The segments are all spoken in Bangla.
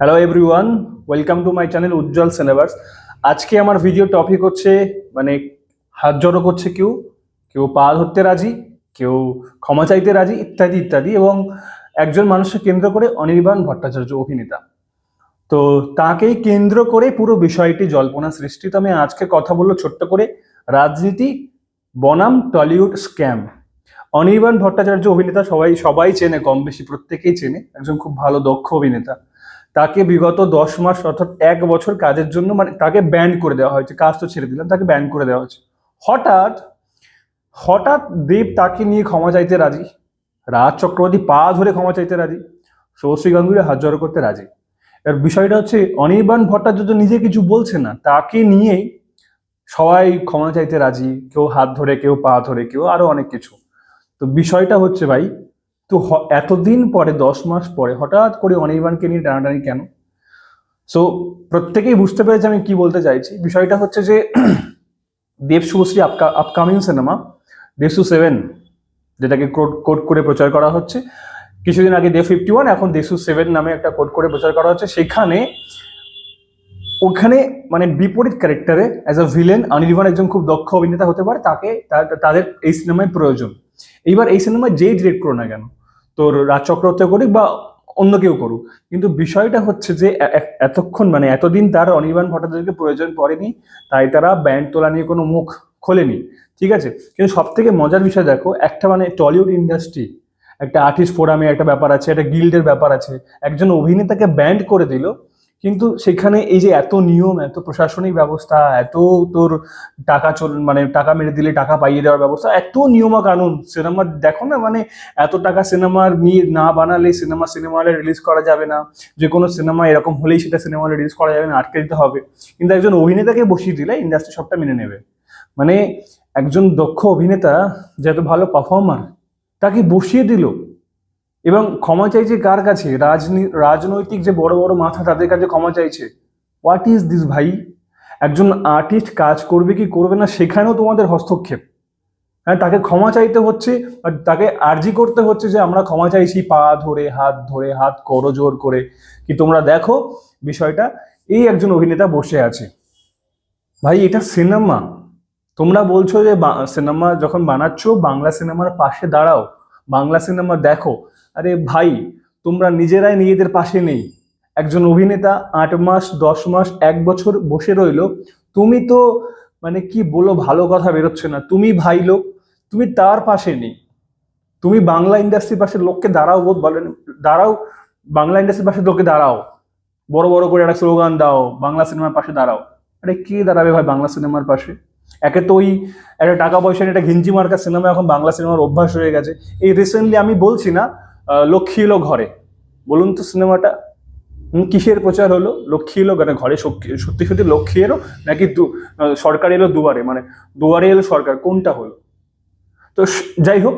Hello everyone, welcome to my channel Ujjwal Cineverse. আজকে আমার ভিডিও টপিক হচ্ছে মানে হাত জড়ো করছে কেউ, কেউ পা ধরতে রাজি, কেউ ক্ষমা চাইতে রাজি, ইত্যাদি ইত্যাদি। এবং একজন মানুষকে কেন্দ্র করে অনির্বাণ ভট্টাচার্য অভিনেতা, তো তাকেই কেন্দ্র করে পুরো বিষয়টি জল্পনা সৃষ্টি। তো আমি আজকে কথা বলবো ছোট্ট করে রাজনীতি বনাম টলিউড স্ক্যাম। অনির্বাণ ভট্টাচার্য অভিনেতা সবাই সবাই চেনে, কম বেশি প্রত্যেকেই চেনে, একজন খুব ভালো দক্ষ অভিনেতা। তাকে বিগত 10 মাস অর্থাৎ 1 বছর কাজের জন্য মানে তাকে ব্যান করে দেওয়া হয়েছে। কাজ তো ছেড়ে দিলাম, তাকে ব্যান করে দেওয়া হয়েছে। হঠাৎ হঠাৎ দেব তাকে নিয়ে ক্ষমা চাইতে রাজি, রাজ চক্রবর্তী পা ধরে ক্ষমা চাইতে রাজি, শুভশ্রী গাঙ্গুলি হাত জড়ো করতে রাজি। এর বিষয়টা হচ্ছে অনির্বাণ ভট্টাচার্য নিজে কিছু বলছে না, তাকে নিয়েই সবাই ক্ষমা চাইতে রাজি, কেউ হাত ধরে, কেউ পা ধরে, কেউ আরো অনেক কিছু। তো বিষয়টা হচ্ছে ভাই, তো এতদিন পরে 10 মাস পরে হঠাৎ করে অনির্বাণকে নিয়ে টানাটানি কেন? সো প্রত্যেকেই বুঝতে পেরেছে আমি কি বলতে চাইছি। বিষয়টা হচ্ছে যে দেব শুভশ্রী আপকামিং সিনেমা দেশু 7, যেটাকে কোড করে প্রচার করা হচ্ছে। কিছুদিন আগে দেব 51, এখন দেশু 7 নামে একটা কোড করে প্রচার করা হচ্ছে। সেখানে ওখানে মানে বিপরীত ক্যারেক্টারে অ্যাজ আ ভিলেন অনির্বাণ একজন খুব দক্ষ অভিনেতা হতে পারে, তাকে তাদের এই সিনেমায় প্রয়োজন। এইবার এই সিনেমায় যেই ডিরেক্ট করো না কেন, তোর রাজ চক্রবর্তী করুক বা অন্য কেউ করুক, কিন্তু বিষয়টা হচ্ছে যে এতক্ষণ মানে এতদিন তার অনির্বাণ ভট্টাচার্যকে প্রয়োজন পড়েনি, তাই তারা ব্যান্ড তোলা নিয়ে কোনো মুখ খোলেনি। ঠিক আছে, কিন্তু সব থেকে মজার বিষয় দেখো, একটা মানে টলিউড ইন্ডাস্ট্রি, একটা আর্টিস্ট ফোরামে একটা ব্যাপার আছে, একটা গিল্ডের ব্যাপার আছে, একজন অভিনেতাকে ব্যান্ড করে দিল। কিন্তু সেখানে এই যে এত নিয়ম, এত প্রশাসনিক ব্যবস্থা, এত তোর টাকা মানে টাকা মেরে দিলে টাকা পাইয়ে দেওয়ার ব্যবস্থা, এত নিয়ম কানুন, সিনেমা দেখো না, মানে এত টাকা সিনেমার নিয়ে না বানালে সিনেমা হলে রিলিজ করা যাবে না, যে কোনো সিনেমা এরকম হলেই সেটা সিনেমা হলে রিলিজ করা যাবে না, আটকে দিতে হবে। কিন্তু একজন অভিনেতাকে বসিয়ে দিলে ইন্ডাস্ট্রি সবটা মেনে নেবে। মানে একজন দক্ষ অভিনেতা, যে এত ভালো পারফর্মার, তাকে বসিয়ে দিল এবং ক্ষমা চাইছে কার কাছে? রাজনৈতিক যে বড় বড় মাথা, তাদের কাছে ক্ষমা চাইছে। হোয়াট ইজ দিস ভাই? একজন আর্টিস্ট কাজ করবে কি করবে না সেখানেও তোমাদের হস্তক্ষেপ। হ্যাঁ, তাকে ক্ষমা চাইতে হচ্ছে আর তাকে আর্জি করতে হচ্ছে যে আমরা ক্ষমা চাইছি, পা ধরে হাত করো জোর করে। কি তোমরা দেখো বিষয়টা, এই একজন অভিনেতা বসে আছে। ভাই এটা সিনেমা, তোমরা বলছো যে সিনেমা যখন বানাচ্ছ বাংলা সিনেমার পাশে দাঁড়াও, বাংলা সিনেমা দেখো। আরে ভাই, তোমরা নিজেরাই নিজেদের পাশে নেই। একজন অভিনেতা 8 মাস 10 মাস 1 বছর বসে রইলো, তুমি তো মানে কি বলো, ভালো কথা বেরোচ্ছে না। তুমি ভাই লোক, তুমি তার পাশে নেই। তুমি বাংলা ইন্ডাস্ট্রির পাশে লোককে দাঁড়াও, বলেন দাঁড়াও, বাংলা ইন্ডাস্ট্রির পাশে লোককে দাঁড়াও, বড় বড় করে একটা স্লোগান দাও, বাংলা সিনেমার পাশে দাঁড়াও। আরে কে দাঁড়াবে ভাই বাংলা সিনেমার পাশে? একে তো ওই একটা টাকা পয়সা নিয়ে একটা ঘিঞ্জি মার্কা সিনেমা এখন বাংলা সিনেমার অভ্যাস হয়ে গেছে। এই রিসেন্টলি আমি বলছি না, লক্ষ্মী এলো ঘরে, বলুন তো সিনেমাটা কিসের প্রচার হলো? লক্ষ্মী এলো মানে ঘরে সত্যি সত্যি লক্ষ্মী এলো, নাকি সরকার এলো দুয়ারে, মানে দুয়ারে এলো সরকার, কোনটা হলো? তো যাই হোক,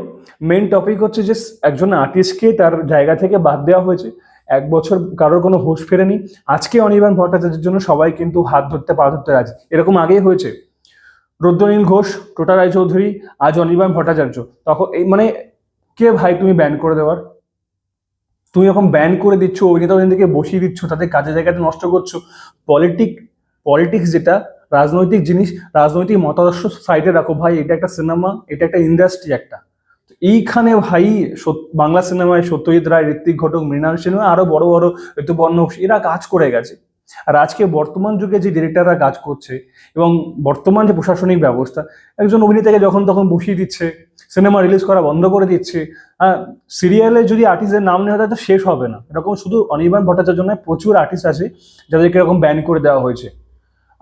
মেন টপিক হচ্ছে যে একজন আর্টিস্টকে তার জায়গা থেকে বাদ দেওয়া হয়েছে। 1 বছর কারোর কোনো হুঁশ ফেরেনি। আজকে অনির্বাণ ভট্টাচার্যের জন্য সবাই কিন্তু হাত ধরতে পা ধরতে রাজি। এরকম আগেই হয়েছে, রুদ্রনীল ঘোষ, টোটা রায়চৌধুরী, আজ অনির্বাণ ভট্টাচার্য। তখন এই মানে কে ভাই তুমি ব্যান করে দেওয়ার? তুমি এখন ব্যান করে দিচ্ছ, অভিনেতাকে বসিয়ে দিচ্ছ, তাদের কাজে জায়গাটা নষ্ট করছো। পলিটিক্স যেটা রাজনৈতিক জিনিস, রাজনৈতিক মতাদর্শ সাইডে রাখো ভাই। এটা একটা সিনেমা, এটা একটা ইন্ডাস্ট্রি একটা। এইখানে ভাই বাংলা সিনেমায় সত্যজিৎ রায়, ঋত্বিক ঘটক, মৃণাল সিনহা, আরো বড় বড় ঋতুপর্ণ, এরা কাজ করে গেছে। আর আজকে বর্তমান যুগে যে ডিরেক্টররা কাজ করছে এবং বর্তমান যে প্রশাসনিক ব্যবস্থা, একজন অভিনেতাকে যখন তখন বসিয়ে দিচ্ছে, সিনেমা রিলিজ করা বন্ধ করে দিচ্ছে। সিরিয়ালে যদি আর্টিস্টের নাম নেওয়া হয় তো শেষ হবে না। এরকম শুধু অনির্বাণ ভট্টাচার্য নয়, প্রচুর আর্টিস্ট আছে যাদেরকে এরকম ব্যান করে দেওয়া হয়েছে।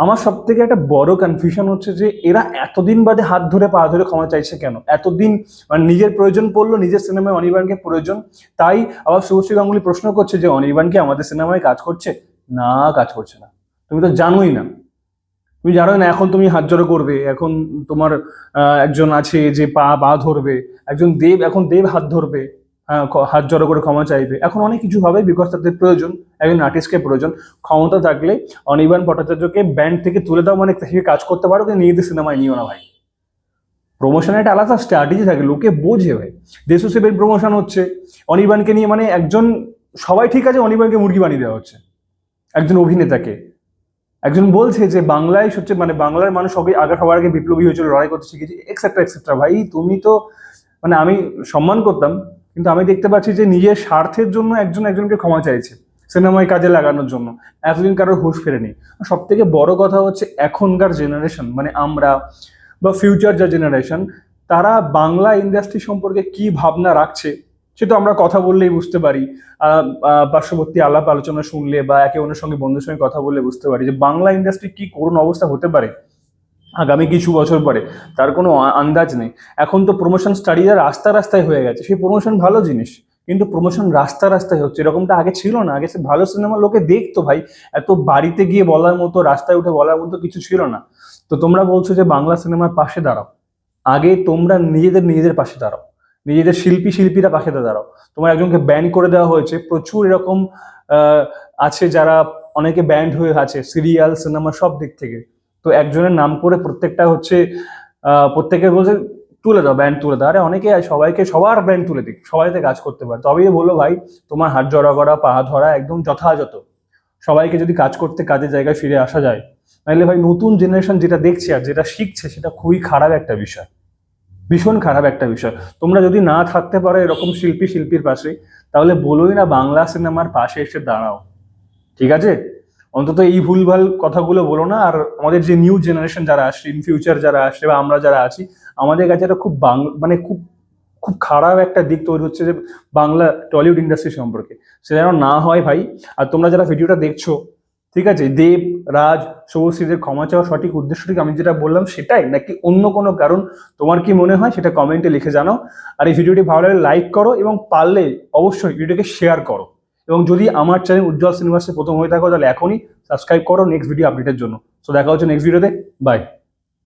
আমার সব থেকে একটা বড় কনফিউশন হচ্ছে যে এরা এতদিন বাদে হাত ধরে পা ধরে ক্ষমা চাইছে কেন? এতদিন মানে নিজের প্রয়োজন পড়লো, নিজের সিনেমায় অনির্বাণকে প্রয়োজন, তাই আবার শুভশ্রী গাঙ্গুলি প্রশ্ন করছে যে অনির্বাণ কি আমাদের সিনেমায় কাজ করছে? না, কাজ করছে না। তুমি তো জানোই না, তুমি জানোই না। এখন তুমি হাত জড়ো করবে, এখন তোমার একজন আছে যে পা ধরবে, একজন দেব, এখন দেব হাত ধরবে, হাত জড়ো করে ক্ষমা চাইবে, এখন অনেক কিছু হবে, বিকজ তাদের প্রয়োজন, একজন আর্টিস্টকে প্রয়োজন। ক্ষমতা থাকলে অনির্বাণ ভট্টাচার্যকে ব্যান্ড থেকে তুলে দাও, মানে সে কাজ করতে পারো, কিন্তু নিজেদের সিনেমায় নিও না ভাই। প্রমোশনের একটা আলাদা স্ট্র্যাটেজি থাকে, লোকে বোঝে ভাই। দেশু 7 প্রমোশন হচ্ছে অনির্বাণকে নিয়ে, মানে একজন, সবাই ঠিক আছে, অনির্বাণকে মুরগি বানিয়ে দেওয়া হচ্ছে। একজন অভিনেতাকে। একজন বলছে যে বাংলায় হচ্ছে মানে বাংলার মানুষ সবার আগে বিপ্লবী হয়েছিল, লড়াই করতে শিখেছে, এক্সেট্রা এক্সেট্রা। ভাই তুমি তো মানে আমি সম্মান করতাম, কিন্তু আমি দেখতে পাচ্ছি যে নিজের স্বার্থের জন্য একজনকে ক্ষমা চাইছে সিনেমায় কাজে লাগানোর জন্য। এতদিন কারোর হুঁশ ফেরেনি। সব থেকে বড় কথা হচ্ছে এখনকার জেনারেশন মানে আমরা বা ফিউচার যা জেনারেশন, তারা বাংলা ইন্ডাস্ট্রি সম্পর্কে কি ভাবনা রাখছে সেটা আমরা কথা বললেই বুঝতে পারি। পার্শ্ববর্তী আলাপ আলোচনা শুনলে বা একে অন্যের সঙ্গে বন্ধুর সঙ্গে কথা বললে বুঝতে পারি যে বাংলা ইন্ডাস্ট্রি কি করুণ অবস্থা হতে পারে আগামী কিছু বছর পরে, তার কোনো আন্দাজ নেই। এখন তো প্রমোশন স্টাডিরা রাস্তায় হয়ে গেছে। সেই প্রমোশন ভালো জিনিস, কিন্তু প্রমোশন রাস্তায় হচ্ছে, এরকমটা আগে ছিল না। আগে সে ভালো সিনেমা লোকে দেখতো ভাই, এত বাড়িতে গিয়ে বলার মতো, রাস্তায় উঠে বলার মতো কিছু ছিল না। তো তোমরা বলছো যে বাংলা সিনেমার পাশে দাঁড়াও, আগে তোমরা নিজেদের পাশে দাঁড়াও, নিজেদের শিল্পীরা পাশে দাঁড়াও। তোমার একজনকে ব্যান করে দেওয়া হয়েছে, প্রচুর এরকম আছে যারা অনেকে ব্যান্ড হয়ে আছে সিরিয়াল সিনেমা সব দিক থেকে। তো একজনের নাম করে প্রত্যেকটা হচ্ছে প্রত্যেকে বলছে তুলে দাও, ব্যান্ড তুলে দাও। আরে অনেকে সবাইকে সবার ব্যান্ড তুলে দিক, সবাইতে কাজ করতে পারে। তবেই বললো ভাই তোমার হাত জড়া করা, পা ধরা একদম যথাযথ। সবাইকে যদি কাজ করতে কাজের জায়গায় ফিরে আসা যায়, নাহলে ভাই নতুন জেনারেশন যেটা দেখছে আর যেটা শিখছে সেটা খুবই খারাপ একটা বিষয়, ভীষণ খারাপ একটা বিষয়। তোমরা যদি না থাকতে পারো এরকম শিল্পীর পাশে, তাহলে বলোই না বাংলা সিনেমার পাশে এসে দাঁড়াও, ঠিক আছে? অন্তত এই ভুলভাল কথাগুলো বলো না। আর আমাদের যে নিউ জেনারেশন যারা আসছে, ইন ফিউচার যারা আসছে বা আমরা যারা আছি, আমাদের কাছে এটা খুব মানে খুব খুব খারাপ একটা দিক তৈরি হচ্ছে যে বাংলা টলিউড ইন্ডাস্ট্রি সম্পর্কে, সেটা যেন না হয় ভাই। আর তোমরা যারা ভিডিওটা দেখছো, ঠিক আছে, দেব, রাজ, শুভশ্রীদের ক্ষমা চাওয়ার সঠিক উদ্দেশ্য ঠিক আমি যেটা বললাম সেটাই, নাকি অন্য কোনো কারণ? তোমার কি মনে হয় সেটা কমেন্টে লিখে জানাও। আর এই ভিডিওটি ভালো লাগলে লাইক করো এবং পারলে অবশ্যই ভিডিওটাকে শেয়ার করো। এবং যদি আমার চ্যানেল উজ্জ্বল সিনেমাসে প্রথম হয়ে থাকো তাহলে এখনই সাবস্ক্রাইব করো নেক্সট ভিডিও আপডেটের জন্য। তো দেখা হচ্ছে নেক্সট ভিডিওতে। বাই।